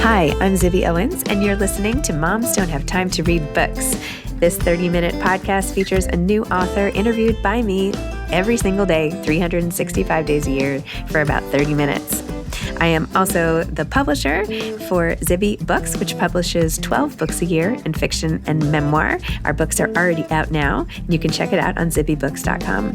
Hi, I'm Zibby Owens, and you're listening to Moms Don't Have Time to Read Books. This 30-minute podcast features a new author interviewed by me every single day, 365 days a year, for about 30 minutes. I am also the publisher for Zibby Books, which publishes 12 books a year in fiction and memoir. Our books are already out now. You can check it out on zibbybooks.com.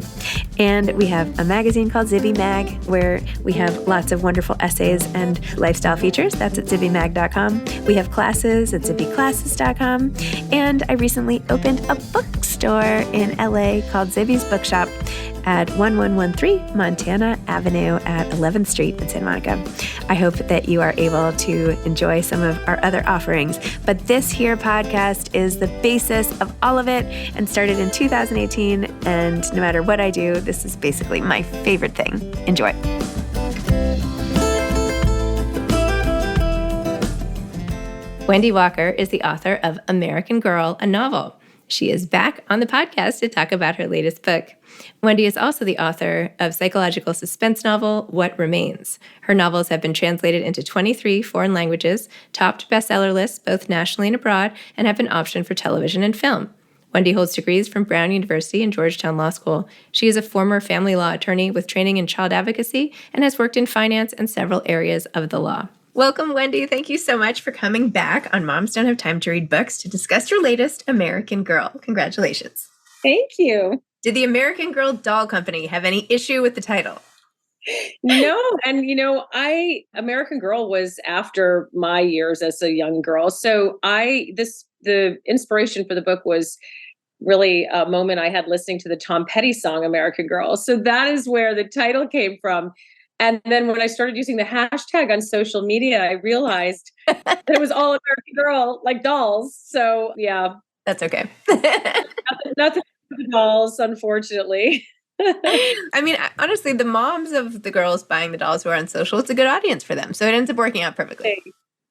And we have a magazine called Zibby Mag, where we have lots of wonderful essays and lifestyle features. That's at zibbymag.com. We have classes at zibbyclasses.com. And I recently opened a bookstore in LA called Zibby's Bookshop at 1113 Montana Avenue at 11th Street in Santa Monica. I hope that you are able to enjoy some of our other offerings, but this here podcast is the basis of all of it and started in 2018, and no matter what I do, this is basically my favorite thing. Enjoy. Wendy Walker is the author of American Girl, a novel. She is back on the podcast to talk about her latest book. Wendy is also the author of psychological suspense novel, What Remains. Her novels have been translated into 23 foreign languages, topped bestseller lists both nationally and abroad, and have been optioned for television and film. Wendy holds degrees from Brown University and Georgetown Law School. She is a former family law attorney with training in child advocacy and has worked in finance and several areas of the law. Welcome, Wendy. Thank you so much for coming back on Moms Don't Have Time to Read Books to discuss your latest, American Girl. Congratulations. Thank you. Did the American Girl Doll Company have any issue with the title? No. And, American Girl was after my years as a young girl. So the inspiration for the book was really a moment I had listening to the Tom Petty song, American Girl. So that is where the title came from. And then when I started using the hashtag on social media, I realized that it was all American Girl, like dolls. So yeah. That's okay. Nothing with the dolls, unfortunately. I mean, honestly, the moms of the girls buying the dolls who are on social, it's a good audience for them. So it ends up working out perfectly.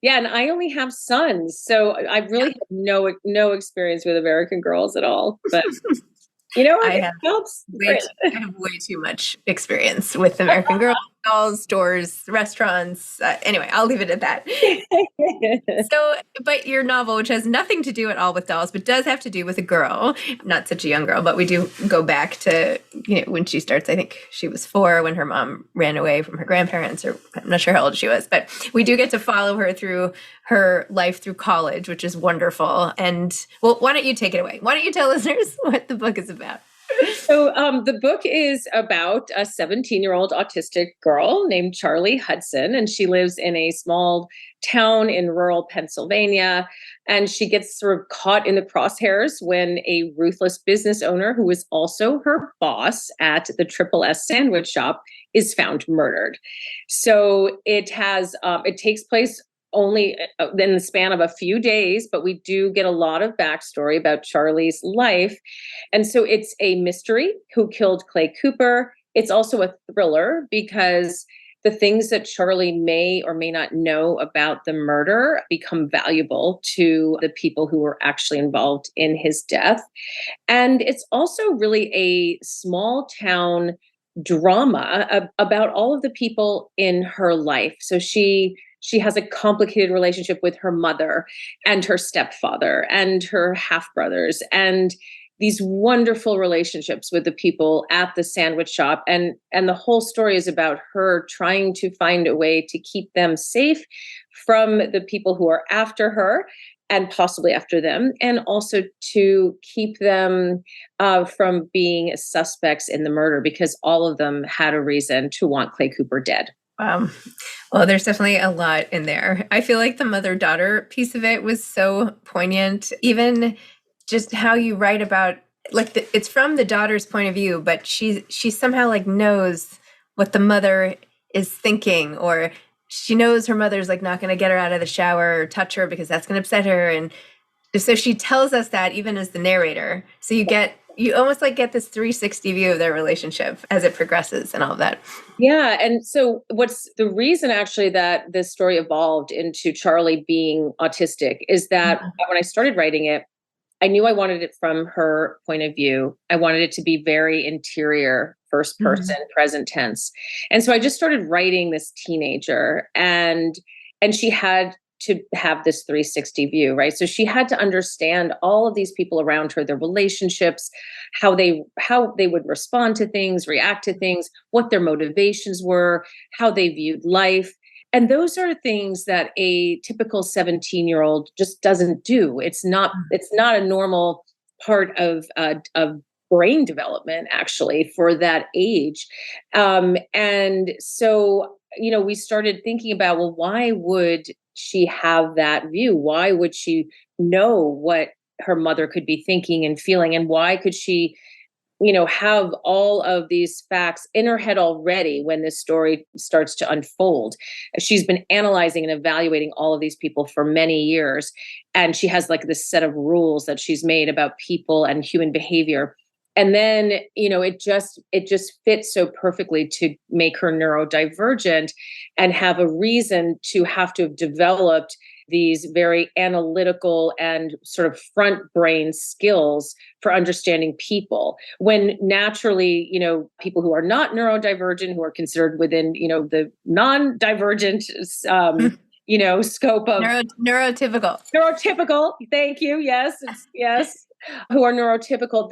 Yeah, and I only have sons, so I really have no experience with American Girls at all. But I have way too much experience with American Girl dolls, stores, restaurants. Anyway, I'll leave it at that. So, but your novel, which has nothing to do at all with dolls, but does have to do with a girl, not such a young girl, but we do go back to, when she starts, I think she was 4 when her mom ran away from her grandparents, or I'm not sure how old she was, but we do get to follow her through her life through college, which is wonderful. And well, why don't you take it away? Why don't you tell listeners what the book is about? So the book is about a 17-year-old autistic girl named Charlie Hudson, and she lives in a small town in rural Pennsylvania. And she gets sort of caught in the crosshairs when a ruthless business owner, who is also her boss at the Triple S sandwich shop, is found murdered. So it takes place only in the span of a few days, but we do get a lot of backstory about Charlie's life. And so it's a mystery: who killed Clay Cooper. It's also a thriller because the things that Charlie may or may not know about the murder become valuable to the people who were actually involved in his death. And it's also really a small town drama about all of the people in her life. So she has a complicated relationship with her mother and her stepfather and her half-brothers, and these wonderful relationships with the people at the sandwich shop. And the whole story is about her trying to find a way to keep them safe from the people who are after her and possibly after them, and also to keep them from being suspects in the murder, because all of them had a reason to want Clay Cooper dead. Well, there's definitely a lot in there. I feel like the mother-daughter piece of it was so poignant. Even just how you write about, it's from the daughter's point of view, but she somehow knows what the mother is thinking, or she knows her mother's not going to get her out of the shower or touch her because that's going to upset her. And so she tells us that even as the narrator. So you almost get this 360 view of their relationship as it progresses and all of that. Yeah. And so what's the reason actually that this story evolved into Charlie being autistic is that when I started writing it, I knew I wanted it from her point of view. I wanted it to be very interior, first person, present tense. And so I just started writing this teenager, and she had to have this 360 view, right? So she had to understand all of these people around her, their relationships, how they would respond to things, react to things, what their motivations were, how they viewed life. And those are things that a typical 17-year-old just doesn't do. It's not a normal part of brain development actually for that age. And so, we started thinking about, well, why would she have that view? Why would she know what her mother could be thinking and feeling? And why could she, have all of these facts in her head already when this story starts to unfold? She's been analyzing and evaluating all of these people for many years. And she has like this set of rules that she's made about people and human behavior. And then, it just fits so perfectly to make her neurodivergent and have a reason to have to have developed these very analytical and sort of front brain skills for understanding people. When naturally, people who are not neurodivergent, who are considered within, the non-divergent, scope of neurotypical. Thank you. Yes. Yes. Who are neurotypical,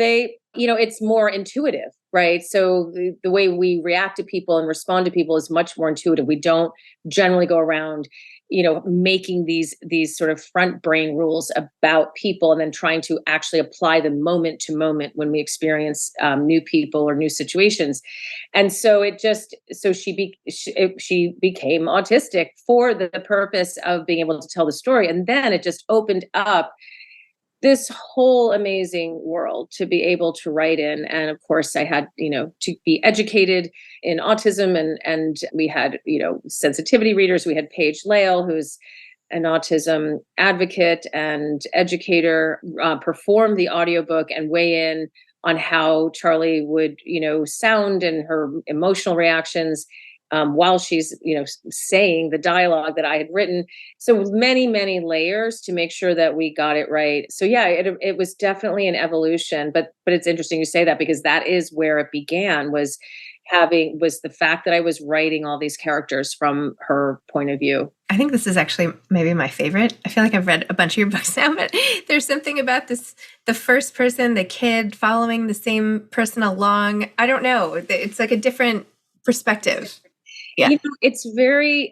it's more intuitive, right? So the way we react to people and respond to people is much more intuitive. We don't generally go around, making these sort of front brain rules about people and then trying to actually apply them moment to moment when we experience new people or new situations. And so she became autistic for the purpose of being able to tell the story. And then it just opened up this whole amazing world to be able to write in. And of course I had, to be educated in autism, and we had, sensitivity readers. We had Paige Lale, who's an autism advocate and educator, perform the audiobook and weigh in on how Charlie would, sound and her emotional reactions while she's, saying the dialogue that I had written. So many, many layers to make sure that we got it right. So yeah, it was definitely an evolution, but it's interesting you say that, because that is where it began, was the fact that I was writing all these characters from her point of view. I think this is actually maybe my favorite. I feel like I've read a bunch of your books now, but there's something about this, the first person, the kid following the same person along. I don't know. It's like a different perspective. Yeah.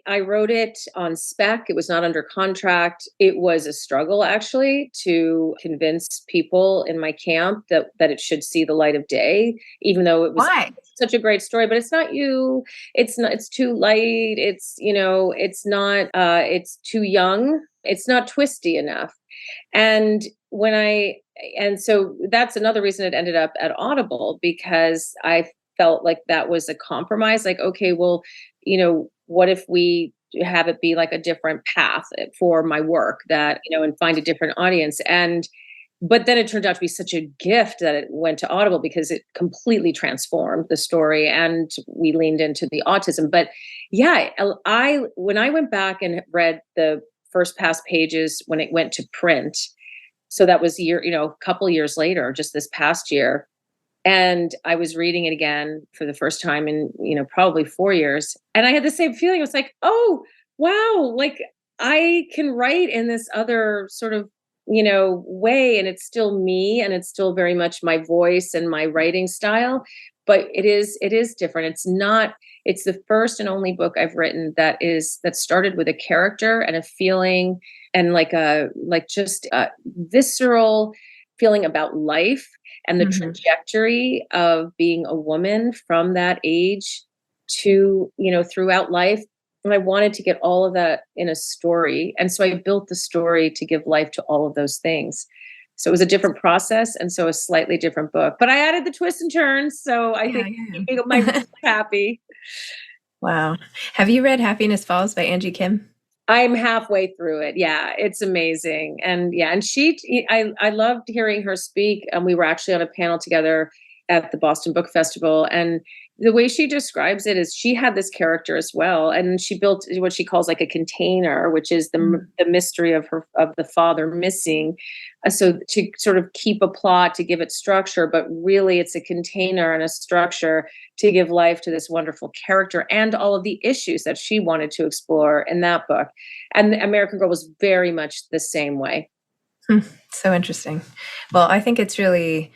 I wrote it on spec. It was not under contract. It was a struggle actually to convince people in my camp that it should see the light of day, even though it was such a great story. But it's not you. It's not, it's too light. It's not, it's too young. It's not twisty enough. And so that's another reason it ended up at Audible, because I felt like that was a compromise. Like, okay, well, what if we have it be like a different path for my work, that, and find a different audience. But then it turned out to be such a gift that it went to Audible, because it completely transformed the story and we leaned into the autism. But yeah, when I went back and read the first past pages when it went to print, so that was a couple years later, just this past year, and I was reading it again for the first time in, probably 4 years. And I had the same feeling. I was like, oh, wow, like I can write in this other sort of, way, and it's still me, and it's still very much my voice and my writing style. But it is different. It's the first and only book I've written that started with a character and a feeling, and just a visceral feeling about life and the trajectory of being a woman from that age to, throughout life. And I wanted to get all of that in a story. And so I built the story to give life to all of those things. So it was a different process, and so a slightly different book. But I added the twists and turns, so I think my readers are happy. Wow. Have you read Happiness Falls by Angie Kim? I'm halfway through it. Yeah, it's amazing. And yeah, and I loved hearing her speak. And we were actually on a panel together at the Boston Book Festival. And The way she describes it is she had this character as well, and she built what she calls like a container, which is the mystery of the father missing. So to sort of keep a plot, to give it structure, but really it's a container and a structure to give life to this wonderful character and all of the issues that she wanted to explore in that book. And American Girl was very much the same way. So interesting. Well, I think it's really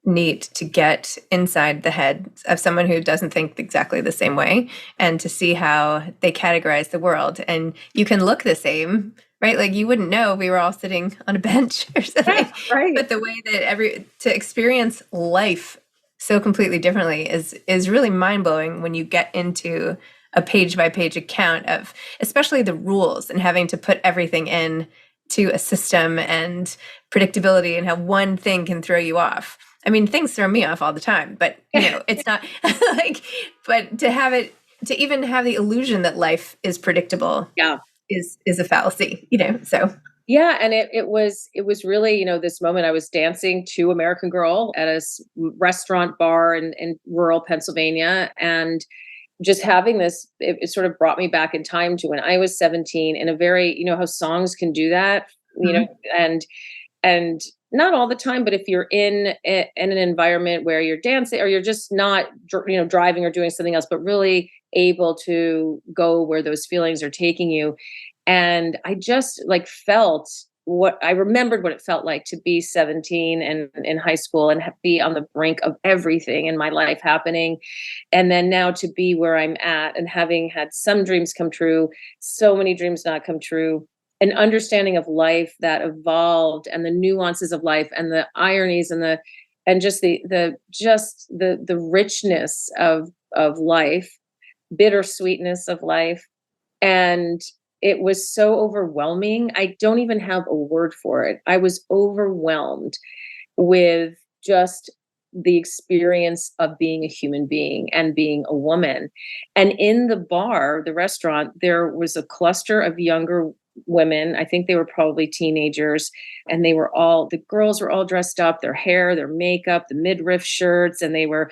neat to get inside the head of someone who doesn't think exactly the same way and to see how they categorize the world. And you can look the same, right? Like you wouldn't know we were all sitting on a bench or something. Yeah, right. But the way that to experience life so completely differently is really mind-blowing when you get into a page-by-page account of especially the rules and having to put everything in to a system and predictability and how one thing can throw you off. I mean, things throw me off all the time, but it's not like, but to even have the illusion that life is predictable is a fallacy, so. Yeah, and it was really, this moment I was dancing to American Girl at a restaurant bar in rural Pennsylvania, and just having this, it sort of brought me back in time to when I was 17 in a very, how songs can do that, and not all the time, but if you're in an environment where you're dancing or you're just not, driving or doing something else, but really able to go where those feelings are taking you. And I just I remembered what it felt like to be 17 and in high school and be on the brink of everything in my life happening. And then now to be where I'm at and having had some dreams come true, so many dreams not come true, an understanding of life that evolved and the nuances of life and the ironies and just the richness of life, bittersweetness of life. And it was so overwhelming. I don't even have a word for it. I was overwhelmed with just the experience of being a human being and being a woman. And in the bar, the restaurant, there was a cluster of younger women. I think they were probably teenagers, and the girls were all dressed up, their hair, their makeup, the midriff shirts, and they were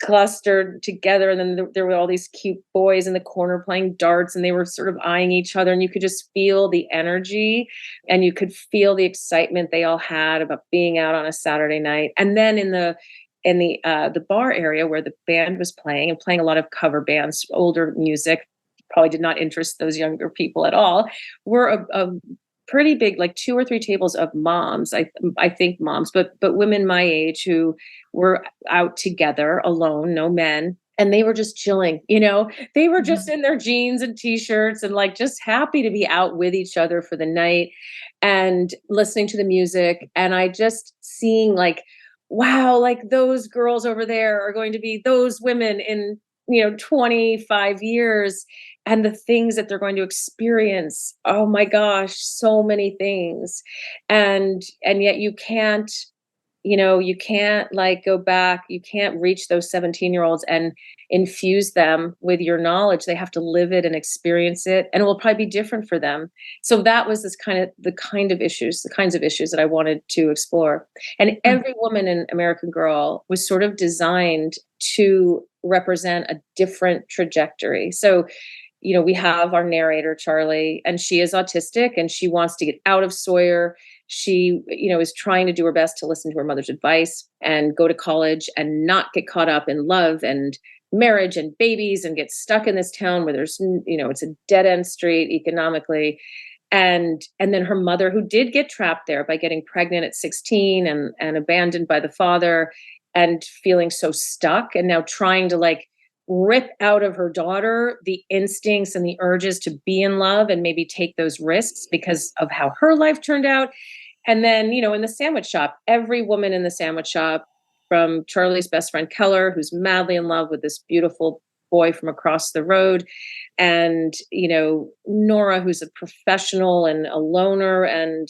clustered together. And then there were all these cute boys in the corner playing darts, and they were sort of eyeing each other, and you could just feel the energy and you could feel the excitement they all had about being out on a Saturday night. And then in the bar area where the band was playing and playing a lot of cover bands, older music, probably did not interest those younger people at all, were a pretty big, like 2 or 3 tables of moms. I think moms, but women my age who were out together alone, no men. And they were just chilling, they were just in their jeans and t-shirts and like just happy to be out with each other for the night and listening to the music. And I just seeing like, wow, like those girls over there are going to be those women in 25 years, and the things that they're going to experience. Oh my gosh, so many things. And yet you can't like go back. You can't reach those 17-year-olds and infuse them with your knowledge. They have to live it and experience it, and it will probably be different for them. So that was the kinds of issues that I wanted to explore. And every woman in American Girl was sort of designed to represent a different trajectory. So we have our narrator, Charlie, and she is autistic and she wants to get out of Sawyer. She, is trying to do her best to listen to her mother's advice and go to college and not get caught up in love and marriage and babies and get stuck in this town where there's, it's a dead end street economically. And then her mother, who did get trapped there by getting pregnant at 16 and abandoned by the father and feeling so stuck, and now trying to like rip out of her daughter the instincts and the urges to be in love and maybe take those risks because of how her life turned out. And then, in the sandwich shop, every woman in the sandwich shop, from Charlie's best friend Keller, who's madly in love with this beautiful boy from across the road, and Nora, who's a professional and a loner and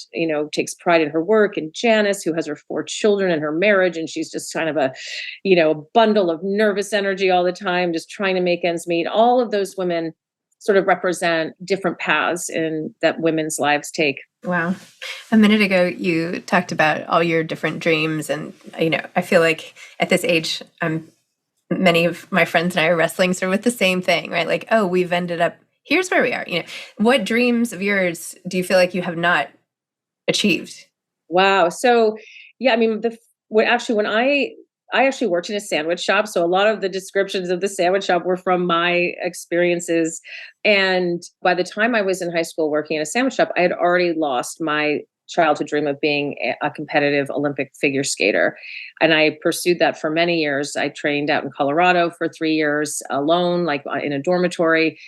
takes pride in her work, and Janice, who has her 4 children and her marriage, and she's just kind of a bundle of nervous energy all the time, just trying to make ends meet. All of those women sort of represent different paths in that women's lives take. Wow. A minute ago, you talked about all your different dreams, and I feel like at this age, I'm many of my friends and I are wrestling sort of with the same thing, right? Like, oh, we've ended up, here's where we are. What dreams of yours do you feel like you have not achieved? Wow. So, yeah, I mean, when I actually worked in a sandwich shop, so a lot of the descriptions of the sandwich shop were from my experiences. And by the time I was in high school working in a sandwich shop, I had already lost my childhood dream of being a competitive Olympic figure skater. And I pursued that for many years. I trained out in Colorado for 3 years alone, like in a dormitory.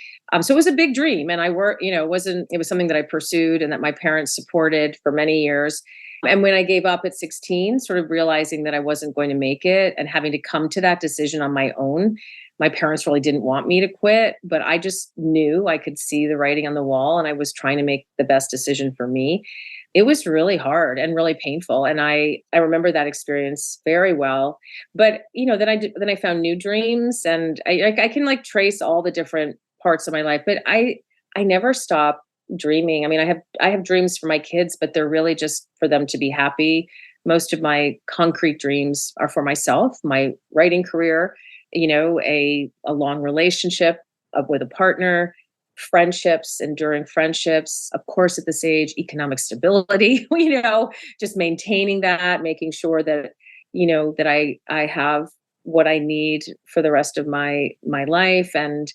So it was a big dream. And I worked, it was something that I pursued and that my parents supported for many years. And when I gave up at 16, sort of realizing that I wasn't going to make it and having to come to that decision on my own, my parents really didn't want me to quit, but I just knew I could see the writing on the wall and I was trying to make the best decision for me. It was really hard and really painful. And I remember that experience very well. But, then I found new dreams and I can like trace all the different parts of my life, but I never stop dreaming. I mean, I have dreams for my kids, but they're really just for them to be happy. Most of my concrete dreams are for myself, my writing career, a long relationship with a partner, friendships, enduring friendships, of course, at this age, economic stability, just maintaining that, making sure that, that I have what I need for the rest of my life and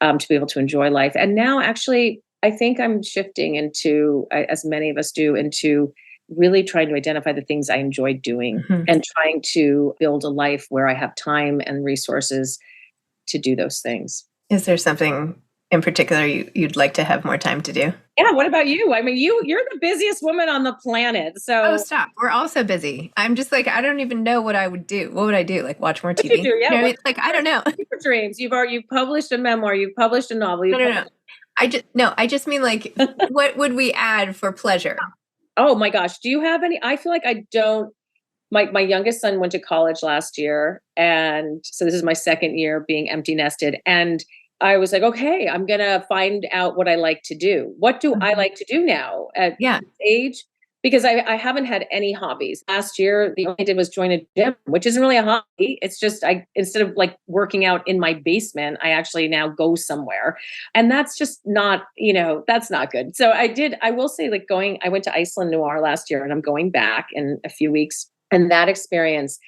to be able to enjoy life. And now, actually, I think I'm shifting into, as many of us do, into really trying to identify the things I enjoy doing Mhm. and trying to build a life where I have time and resources to do those things. Is there something in particular you'd like to have more time to do? Yeah. What about you? I mean, you're the busiest woman on the planet. Oh, So stop. We're all so busy. I'm just like, I don't even know what I would do. What would I do? Like watch more what you TV? do? Yeah. What I What mean? Like, I don't know. your dreams? You've published a memoir. You've published a novel. No, no, no. I just mean like, what would we add for pleasure? Oh my gosh. Do you have any? I feel like I don't. My youngest son went to college last year, and so this is my second year being empty nested. And I was like, okay, I'm gonna find out what I like to do. What do I Mhm. like to do now at Yeah. this age? Because I haven't had any hobbies. Last year, the only I did was join a gym, which isn't really a hobby. It's just I instead of like working out in my basement, I actually now go somewhere. And that's just not, that's not good. So I will say like I went to Iceland Noir last year and I'm going back in a few weeks. And that experience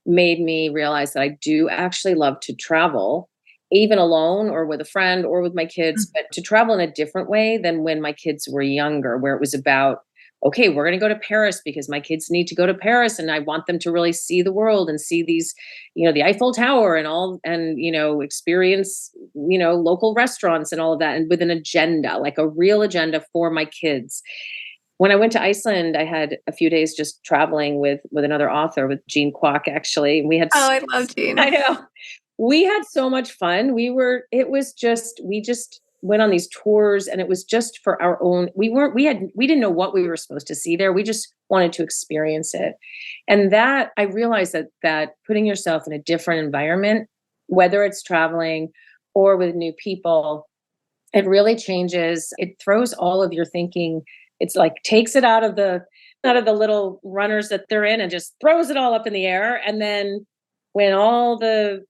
made me realize that I do actually love to travel, even alone or with a friend or with my kids, but to travel in a different way than when my kids were younger, where it was about, okay, we're going to go to Paris because my kids need to go to Paris and I want them to really see the world and see these, the Eiffel Tower and all, and, experience, local restaurants and all of that. And with an agenda, like a real agenda for my kids. When I went to Iceland, I had a few days just traveling with another author, with Jean Kwok, actually. And Oh, I love I Gene. know. We had so much fun. We just went on these tours and it was just for our own. We didn't know what we were supposed to see there. We just wanted to experience it. And that I realized that putting yourself in a different environment, whether it's traveling or with new people, it really changes. It throws all of your thinking. It's like takes it out of the little runners that they're in and just throws it all up in the air. And then when all the,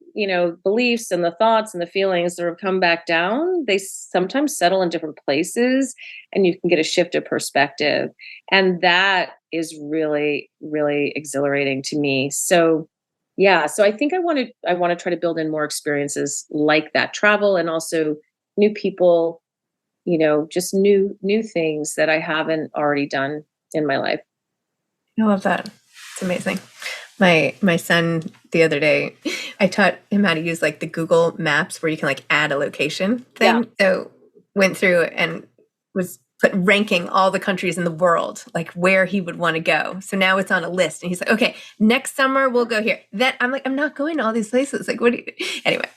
beliefs and the thoughts and the feelings sort of come back down, they sometimes settle in different places and you can get a shift of perspective. And that is really, really exhilarating to me. So yeah, so I think I want to try to build in more experiences like that, travel and also new people, just new things that I haven't already done in my life. I love that. It's amazing. My son the other day, I taught him how to use like the Google Maps where you can like add a location thing. Yeah. So went through and was ranking all the countries in the world, like where he would want to go. So now it's on a list and he's like, okay, next summer we'll go here. Then I'm like, I'm not going to all these places. Like, what do you anyway?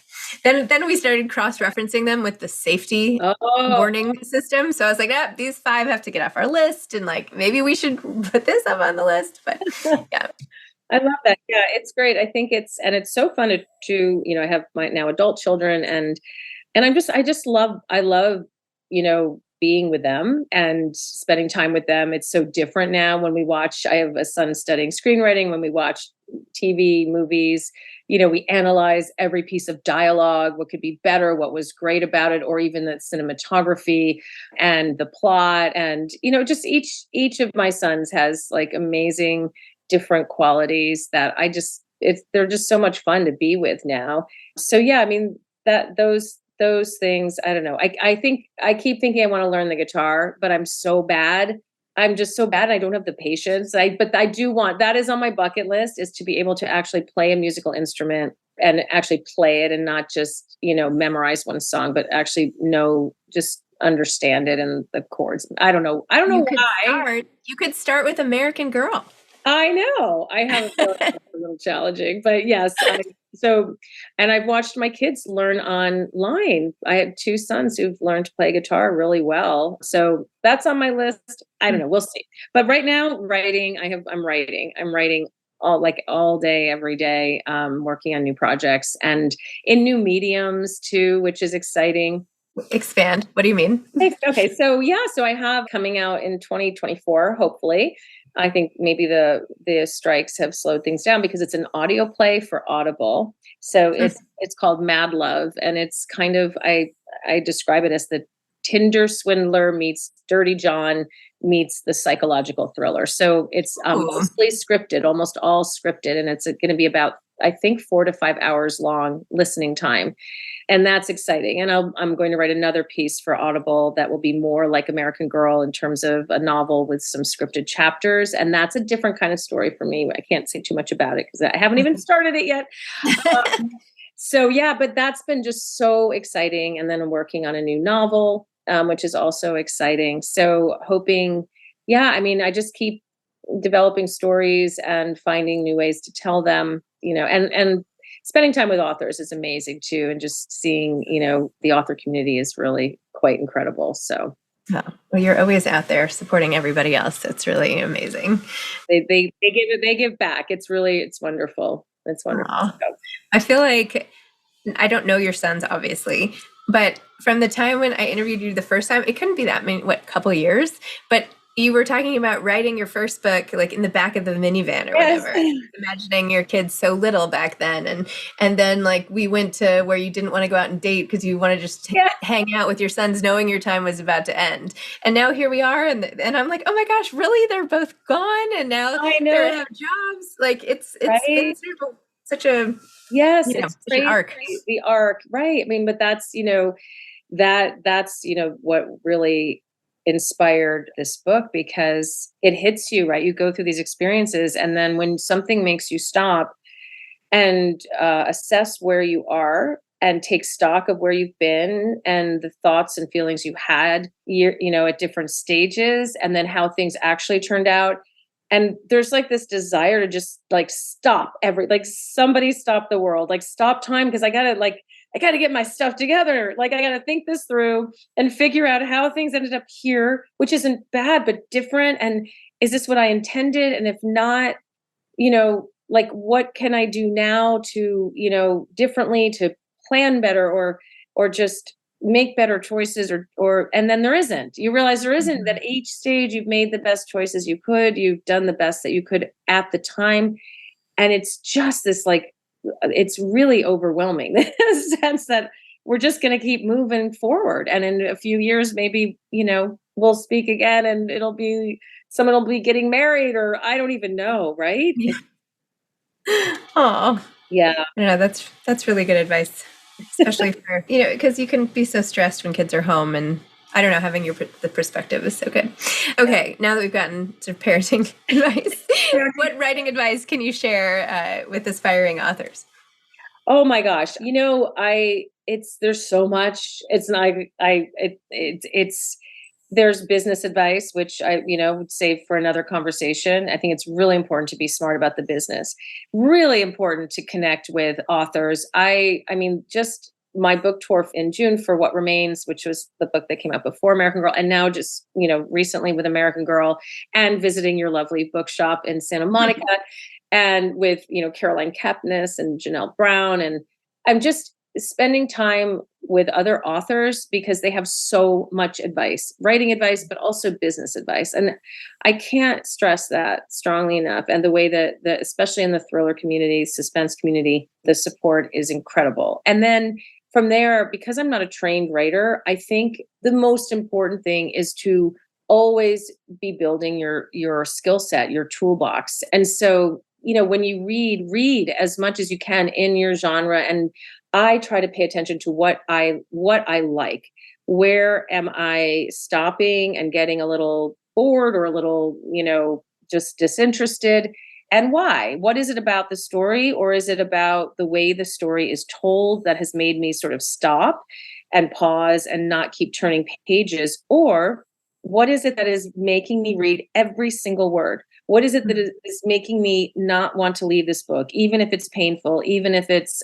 Then we started cross-referencing them with the safety Oh, warning system. So I was like, these 5 have to get off our list. And like, maybe we should put this up on the list. But yeah. I love that. Yeah, it's great. I think it's so fun I have my now adult children and I love, being with them and spending time with them. It's so different now when we watch. I have a son studying screenwriting. When we watch TV, movies, we analyze every piece of dialogue, what could be better, what was great about it, or even the cinematography and the plot. And, just each of my sons has like amazing different qualities that they're just so much fun to be with now. So yeah, I mean, that those things, I don't know. I think I keep thinking I want to learn the guitar, but I'm so bad. I'm just so bad. I don't have the patience. But I do want, that is on my bucket list, is to be able to actually play a musical instrument and actually play it and not just, memorize one song, but actually just understand it and the chords. I don't know. I don't know why. You could start with American Girl. I know. I have a little challenging, but yes. And I've watched my kids learn online. I have two sons who've learned to play guitar really well. So that's on my list. I don't know. We'll see. But right now, writing, I'm writing. I'm writing all day, every day, working on new projects and in new mediums too, which is exciting. Expand. What do you mean? Okay. So I have coming out in 2024, hopefully. I think maybe the strikes have slowed things down because it's an audio play for Audible. So it's called Mad Love, and it's kind of, I describe it as the Tinder swindler meets Dirty John meets the psychological thriller. So it's mostly scripted, almost all scripted, and it's going to be about, I think, 4 to 5 hours long listening time. And that's exciting. And I'm going to write another piece for Audible that will be more like American Girl in terms of a novel with some scripted chapters. And that's a different kind of story for me. I can't say too much about it because I haven't even started it yet. So yeah, but that's been just so exciting. And then I'm working on a new novel, which is also exciting. So hoping, I just keep developing stories and finding new ways to tell them, and spending time with authors is amazing too. And just seeing, the author community is really quite incredible. So. Oh, well, you're always out there supporting everybody else. It's really amazing. They give back. It's wonderful. It's wonderful. I feel like, I don't know your sons, obviously, but from the time when I interviewed you the first time, it couldn't be that many, couple years, but you were talking about writing your first book, like in the back of the minivan or whatever, imagining your kids so little back then. And then like we went to where you didn't want to go out and date because you want to just hang out with your sons, knowing your time was about to end. And now here we are. And I'm like, oh my gosh, really? They're both gone. And now they have jobs. Like it's been such a, yes, it's such an arc. The arc. Right. I mean, but that's, that's, what really inspired this book, because it hits you, right? You go through these experiences, and then when something makes you stop and assess where you are and take stock of where you've been and the thoughts and feelings you had, at different stages, and then how things actually turned out. And there's like this desire to just like stop somebody stop the world, like stop time, because I gotta get my stuff together. Like I gotta think this through and figure out how things ended up here, which isn't bad, but different. And is this what I intended? And if not, like what can I do now to, differently, to plan better or just make better choices and then you realize there isn't, that each stage you've made the best choices you could, you've done the best that you could at the time. And it's just this it's really overwhelming in the sense that we're just going to keep moving forward. And in a few years, maybe, we'll speak again and someone will be getting married, or I don't even know. Right. Oh, yeah. That's really good advice, especially for, because you can be so stressed when kids are home, and I don't know, having the perspective is so good. Okay. Now that we've gotten sort of parenting advice, what writing advice can you share with aspiring authors? Oh my gosh. There's so much. There's business advice, which I, would save for another conversation. I think it's really important to be smart about the business, really important to connect with authors. I mean, just my book tour in June for What Remains, which was the book that came out before American Girl, and now just, recently with American Girl, and visiting your lovely bookshop in Santa Monica, and with, Caroline Kepnes and Janelle Brown. And I'm just, spending time with other authors because they have so much advice, writing advice, but also business advice. And I can't stress that strongly enough. And the way that, especially in the thriller community, suspense community, the support is incredible. And then from there, because I'm not a trained writer, I think the most important thing is to always be building your skill set, your toolbox. And so, when you read as much as you can in your genre. And I try to pay attention to what I like. Where am I stopping and getting a little bored or a little, just disinterested? And why? What is it about the story, or is it about the way the story is told that has made me sort of stop and pause and not keep turning pages? Or what is it that is making me read every single word? What is it that is making me not want to leave this book, even if it's painful, even if it's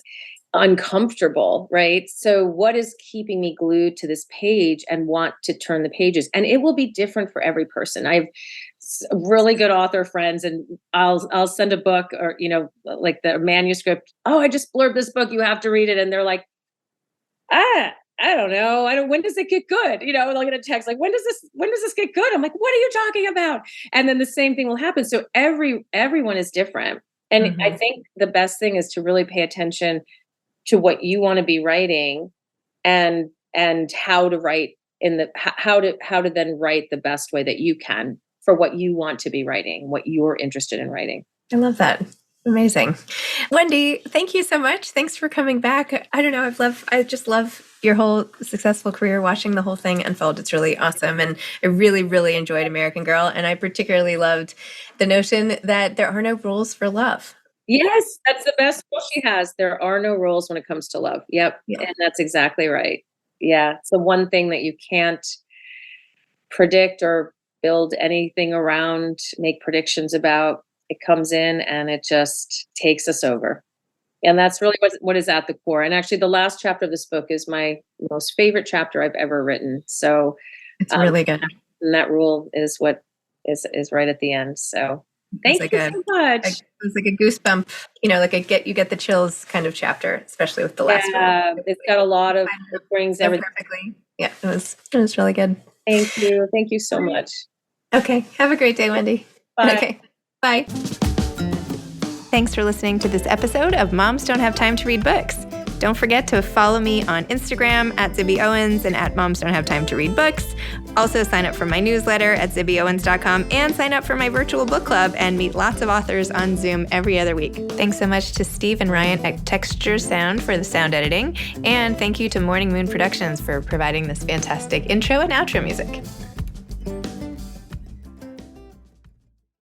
uncomfortable, right? So what is keeping me glued to this page and want to turn the pages? And it will be different for every person. I have really good author friends, and I'll send a book or, like the manuscript. Oh, I just blurbed this book. You have to read it. And they're like, I don't know. When does it get good? They'll get a text like, when does this get good? I'm like, what are you talking about? And then the same thing will happen. So everyone is different. And I think the best thing is to really pay attention to what you want to be writing, and how to write how to then write the best way that you can for what you want to be writing, what you're interested in writing. I love that. Amazing. Wendy, thank you so much. Thanks for coming back. I don't know. I just love your whole successful career, watching the whole thing unfold. It's really awesome. And I really, really enjoyed American Girl. And I particularly loved the notion that there are no rules for love. Yes, that's the best quote she has. There are no rules when it comes to love. Yep. Yeah. And that's exactly right. Yeah. It's the one thing that you can't predict or build anything around, make predictions about. It comes in and it just takes us over. And that's really what is at the core. And actually, the last chapter of this book is my most favorite chapter I've ever written. So it's really good. And that rule is what is right at the end. So thank you so much. It's like a goosebump, like you get the chills kind of chapter, especially with the last one. Yeah, it's got a lot of, it brings everything. Perfectly. Yeah, it was really good. Thank you. Thank you so much. Okay. Have a great day, Wendy. Bye. Okay. Bye. Thanks for listening to this episode of Moms Don't Have Time to Read Books. Don't forget to follow me on Instagram at Zibby Owens and at Moms Don't Have Time to Read Books. Also sign up for my newsletter at zibbyowens.com and sign up for my virtual book club and meet lots of authors on Zoom every other week. Thanks so much to Steve and Ryan at Texture Sound for the sound editing. And thank you to Morning Moon Productions for providing this fantastic intro and outro music.